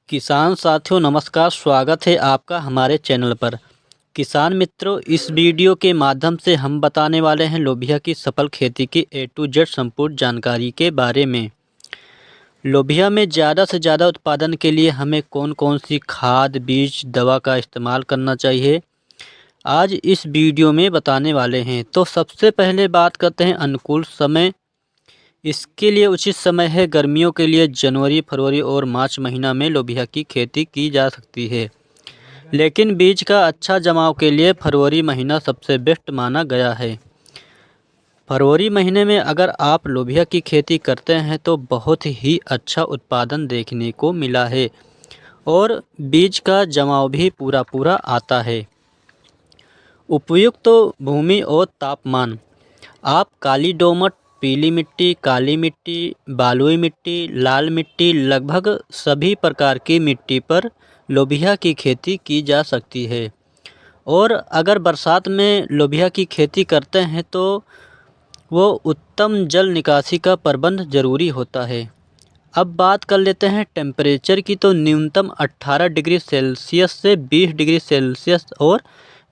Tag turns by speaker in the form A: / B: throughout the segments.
A: किसान साथियों नमस्कार। स्वागत है आपका हमारे चैनल पर। किसान मित्रों, इस वीडियो के माध्यम से हम बताने वाले हैं लोबिया की सफल खेती की A to Z संपूर्ण जानकारी के बारे में। लोबिया में ज़्यादा से ज़्यादा उत्पादन के लिए हमें कौन कौन सी खाद, बीज, दवा का इस्तेमाल करना चाहिए, आज इस वीडियो में बताने वाले हैं। तो सबसे पहले बात करते हैं अनुकूल समय। इसके लिए उचित समय है गर्मियों के लिए जनवरी, फरवरी और मार्च महीना में लोबिया की खेती की जा सकती है। लेकिन बीज का अच्छा जमाव के लिए फरवरी महीना सबसे बेस्ट माना गया है। फरवरी महीने में अगर आप लोबिया की खेती करते हैं तो बहुत ही अच्छा उत्पादन देखने को मिला है और बीज का जमाव भी पूरा आता है। उपयुक्त तो भूमि और तापमान। आप काली दोमट, पीली मिट्टी, काली मिट्टी, बालुई मिट्टी, लाल मिट्टी, लगभग सभी प्रकार की मिट्टी पर लोबिया की खेती की जा सकती है। और अगर बरसात में लोबिया की खेती करते हैं तो वो उत्तम जल निकासी का प्रबंध ज़रूरी होता है। अब बात कर लेते हैं टेम्परेचर की। तो न्यूनतम 18 डिग्री सेल्सियस से 20 डिग्री सेल्सियस और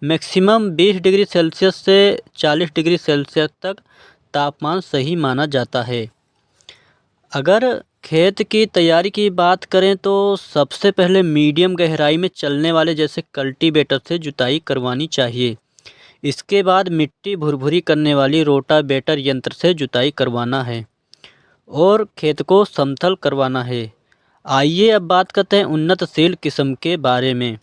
A: मैक्सिमम 20 डिग्री सेल्सियस से 40 डिग्री सेल्सियस तक तापमान सही माना जाता है। अगर खेत की तैयारी की बात करें तो सबसे पहले मीडियम गहराई में चलने वाले जैसे कल्टीवेटर से जुताई करवानी चाहिए। इसके बाद मिट्टी भुरभुरी करने वाली रोटावेटर यंत्र से जुताई करवाना है और खेत को समतल करवाना है। आइए अब बात करते हैं उन्नतशील किस्म के बारे में।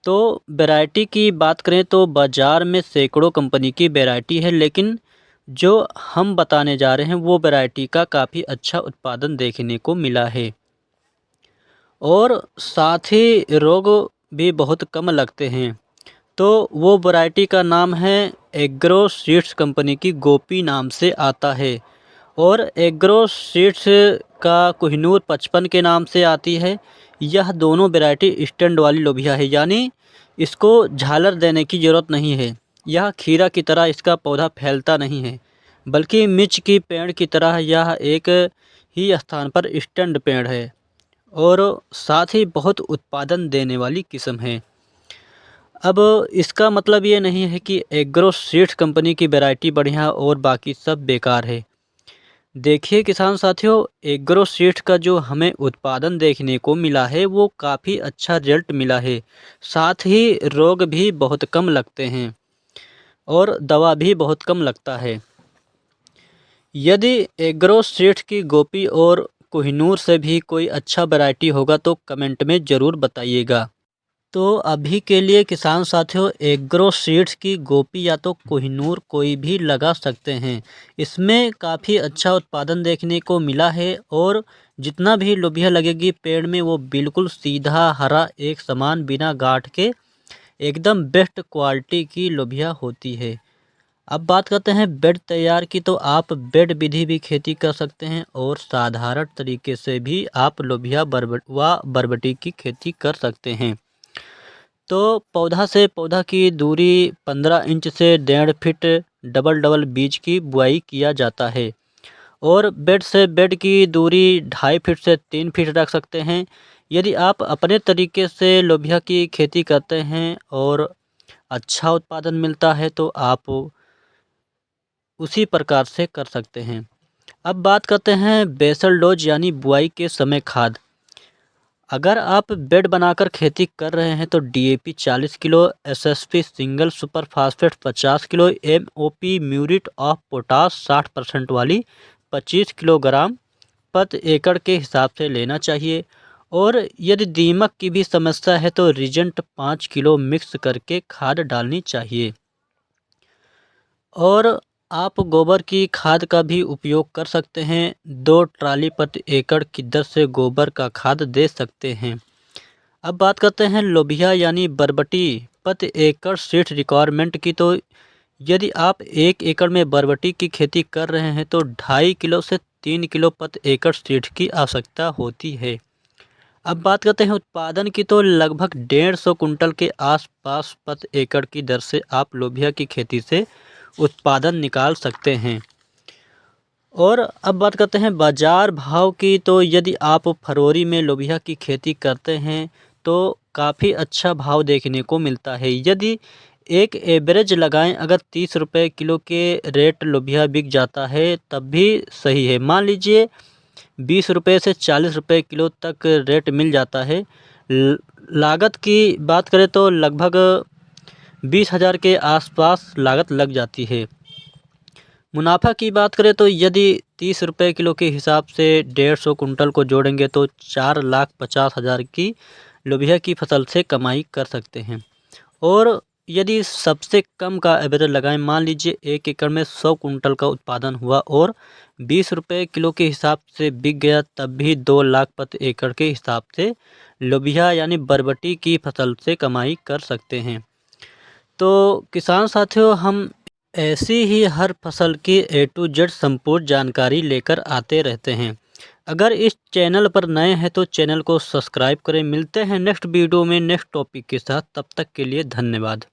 A: तो वैरायटी की बात करें तो बाज़ार में सैकड़ों कंपनी की वैरायटी है, लेकिन जो हम बताने जा रहे हैं वो वैरायटी का काफ़ी अच्छा उत्पादन देखने को मिला है और साथ ही रोग भी बहुत कम लगते हैं। तो वो वैरायटी का नाम है एग्रो सीड्स, कंपनी की गोपी नाम से आता है। और एग्रो सीड्स का कोहिनूर 55 के नाम से आती है। यह दोनों वैरायटी स्टैंड वाली लोबिया है, यानी इसको झालर देने की ज़रूरत नहीं है। यह खीरा की तरह इसका पौधा फैलता नहीं है, बल्कि मिर्च की पेड़ की तरह यह एक ही स्थान पर स्टैंड पेड़ है और साथ ही बहुत उत्पादन देने वाली किस्म है। अब इसका मतलब ये नहीं है कि एग्रो सीड्स कंपनी की वैरायटी बढ़िया और बाकी सब बेकार है। देखिए किसान साथियों, एग्रो सीड्स का जो हमें उत्पादन देखने को मिला है वो काफ़ी अच्छा रिजल्ट मिला है। साथ ही रोग भी बहुत कम लगते हैं और दवा भी बहुत कम लगता है। यदि एग्रो सीड्स की गोपी और कोहिनूर से भी कोई अच्छा वैरायटी होगा तो कमेंट में ज़रूर बताइएगा। तो अभी के लिए किसान साथियों, एग्रो सीड्स की गोपी या तो कोहिनूर कोई भी लगा सकते हैं। इसमें काफ़ी अच्छा उत्पादन देखने को मिला है और जितना भी लोबिया लगेगी पेड़ में वो बिल्कुल सीधा हरा एक समान बिना गांठ के एकदम बेस्ट क्वालिटी की लोबिया होती है। अब बात करते हैं बेड तैयार की। तो आप बेड विधि भी खेती कर सकते हैं और साधारण तरीके से भी आप लोबिया बरबटी की खेती कर सकते हैं। तो पौधा से पौधा की दूरी 15 इंच से 1.5 फीट डबल डबल बीज की बुआई किया जाता है और बेड से बेड की दूरी 2.5 फीट से 3 फीट रख सकते हैं। यदि आप अपने तरीके से लोबिया की खेती करते हैं और अच्छा उत्पादन मिलता है तो आप उसी प्रकार से कर सकते हैं। अब बात करते हैं बेसल डोज यानी बुआई के समय खाद। अगर आप बेड बनाकर खेती कर रहे हैं तो DAP 40 kilo, SSP single super phosphate 50 kilo, MOP muriate of potash 60% वाली 25 किलोग्राम प्रति एकड़ के हिसाब से लेना चाहिए। और यदि दीमक की भी समस्या है तो रिजेंट 5 किलो मिक्स करके खाद डालनी चाहिए। और आप गोबर की खाद का भी उपयोग कर सकते हैं। 2 ट्राली प्रति एकड़ की दर से गोबर का खाद दे सकते हैं। अब बात करते हैं लोबिया यानी बरबटी प्रति एकड़ सीड रिक्वायरमेंट की। तो यदि आप 1 एकड़ में बरबटी की खेती कर रहे हैं तो 2.5 किलो से 3 किलो प्रति एकड़ सीड की आवश्यकता होती है। अब बात करते हैं उत्पादन की। तो लगभग 150 कुंटल के आसपास प्रति एकड़ की दर से आप लोबिया की खेती से उत्पादन निकाल सकते हैं। और अब बात करते हैं बाज़ार भाव की। तो यदि आप फरवरी में लोबिया की खेती करते हैं तो काफ़ी अच्छा भाव देखने को मिलता है। यदि एक एवरेज लगाएं, अगर 30 रुपये किलो के रेट लोबिया बिक जाता है तब भी सही है। मान लीजिए 20 रुपये से 40 रुपये किलो तक रेट मिल जाता है। लागत की बात करें तो लगभग 20,000 के आसपास लागत लग जाती है। मुनाफा की बात करें तो यदि 30 रुपये किलो के हिसाब से 150 कुंटल को जोड़ेंगे तो 4,50,000 की लोबिया की फसल से कमाई कर सकते हैं। और यदि सबसे कम का एवरेज लगाएं, मान लीजिए 1 एकड़ में 100 कुंटल का उत्पादन हुआ और 20 रुपये किलो के हिसाब से बिक गया, तब भी 2 लाख प्रति एकड़ के हिसाब से लोबिया यानी बरबटी की फसल से कमाई कर सकते हैं। तो किसान साथियों, हम ऐसी ही हर फसल की A to Z संपूर्ण जानकारी लेकर आते रहते हैं। अगर इस चैनल पर नए हैं तो चैनल को सब्सक्राइब करें। मिलते हैं नेक्स्ट वीडियो में नेक्स्ट टॉपिक के साथ। तब तक के लिए धन्यवाद।